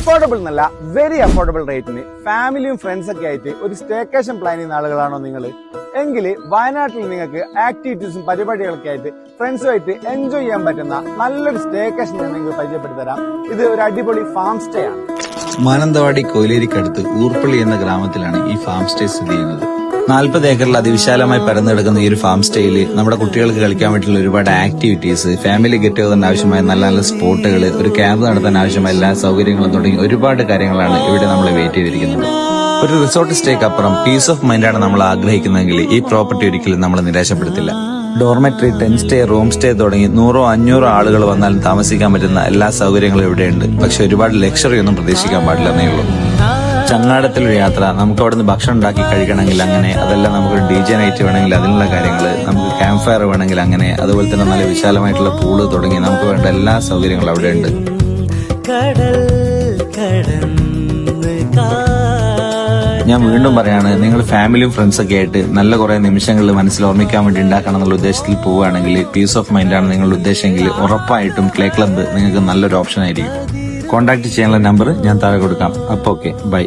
Affordable എന്നല്ല, very affordable റേറ്റിന് ഫാമിലിയും ഫ്രണ്ട്സ് ഒക്കെ ആയിട്ട് ഒരു സ്റ്റേക്കേഷൻ പ്ലാൻ ചെയ്യുന്ന ആളുകളാണോ നിങ്ങൾ? എങ്കിൽ വയനാട്ടിൽ നിങ്ങൾക്ക് ആക്ടിവിറ്റീസും പരിപാടികളൊക്കെ ആയിട്ട് ഫ്രണ്ട്സുമായിട്ട് എൻജോയ് ചെയ്യാൻ പറ്റുന്ന നല്ലൊരു സ്റ്റേക്കേഷൻ ഞാൻ നിങ്ങൾക്ക് പരിചയപ്പെടുത്തി തരാം. ഇത് ഒരു അടിപൊളി ഫാം സ്റ്റേ ആണ്. മാനന്തവാടി കൊയിലേരിക്കടുത്ത് ഊർപ്പള്ളി എന്ന ഗ്രാമത്തിലാണ് ഈ ഫാം സ്റ്റേ സ്ഥിതി ചെയ്യുന്നത്. 40 ഏക്കറിൽ അതിവിശാലമായി പരന്നു കിടക്കുന്ന ഈ ഒരു ഫാം സ്റ്റേയിൽ നമ്മുടെ കുട്ടികൾക്ക് കളിക്കാൻ പറ്റുന്ന ഒരുപാട് ആക്ടിവിറ്റീസ്, ഫാമിലി ഗെറ്റ് ടുഗദറിന് ആവശ്യമായ നല്ല നല്ല സ്പോട്ടുകൾ, ഒരു ക്യാമ്പ് നടത്താൻ ആവശ്യമായ എല്ലാ സൗകര്യങ്ങളും തുടങ്ങി ഒരുപാട് കാര്യങ്ങളാണ് ഇവിടെ നമ്മൾ വെയിറ്റ് ചെയ്തിരിക്കുന്നത്. ഒരു റിസോർട്ട് സ്റ്റേക്ക് അപ്പുറം പീസ് ഓഫ് മൈൻഡാണ് നമ്മൾ ആഗ്രഹിക്കുന്നതെങ്കിൽ ഈ പ്രോപ്പർട്ടി ഒരിക്കലും നമ്മൾ നിരാശപ്പെടുത്തില്ല. ഡോർമെറ്ററി, 10 സ്റ്റേ, റൂം സ്റ്റേ തുടങ്ങി 100-500 ആളുകൾ വന്നാലും താമസിക്കാൻ പറ്റുന്ന എല്ലാ സൗകര്യങ്ങളും ഇവിടെയുണ്ട്. പക്ഷെ ഒരുപാട് ലക്ഷറി ഒന്നും പ്രതീക്ഷിക്കാൻ പാടില്ലെന്നേ ഉള്ളൂ. ചങ്ങാടത്തിലൊരു യാത്ര, നമുക്ക് അവിടെ നിന്ന് ഭക്ഷണം ഉണ്ടാക്കി കഴിക്കണമെങ്കിൽ അങ്ങനെ, അതല്ല നമുക്കൊരു DJ നൈറ്റ് വേണമെങ്കിൽ അതിനുള്ള കാര്യങ്ങൾ, നമുക്ക് ക്യാമ്പ് ഫയർ വേണമെങ്കിൽ അങ്ങനെ, അതുപോലെ തന്നെ നല്ല വിശാലമായിട്ടുള്ള പൂള് തുടങ്ങി നമുക്ക് വേണ്ട എല്ലാ സൗകര്യങ്ങളും അവിടെ ഉണ്ട്. ഞാൻ വീണ്ടും പറയാണ്, നിങ്ങൾ ഫാമിലിയും ഫ്രണ്ട്സൊക്കെ ആയിട്ട് നല്ല കുറെ നിമിഷങ്ങൾ മനസ്സിൽ ഓർമ്മിക്കാൻ വേണ്ടി ഉണ്ടാക്കണം എന്നുള്ള ഉദ്ദേശത്തിൽ പോവുകയാണെങ്കിൽ, പീസ് ഓഫ് മൈൻഡാണ് നിങ്ങളുടെ ഉദ്ദേശമെങ്കിൽ ഉറപ്പായിട്ടും ക്ലേ ക്ലബ്ബ് നിങ്ങൾക്ക് നല്ലൊരു ഓപ്ഷൻ ആയിരിക്കും. കോൺടാക്ട് ചെയ്യാനുള്ള നമ്പർ ഞാൻ താഴെ കൊടുക്കാം. അപ്പോൾ ഓക്കെ, ബൈ.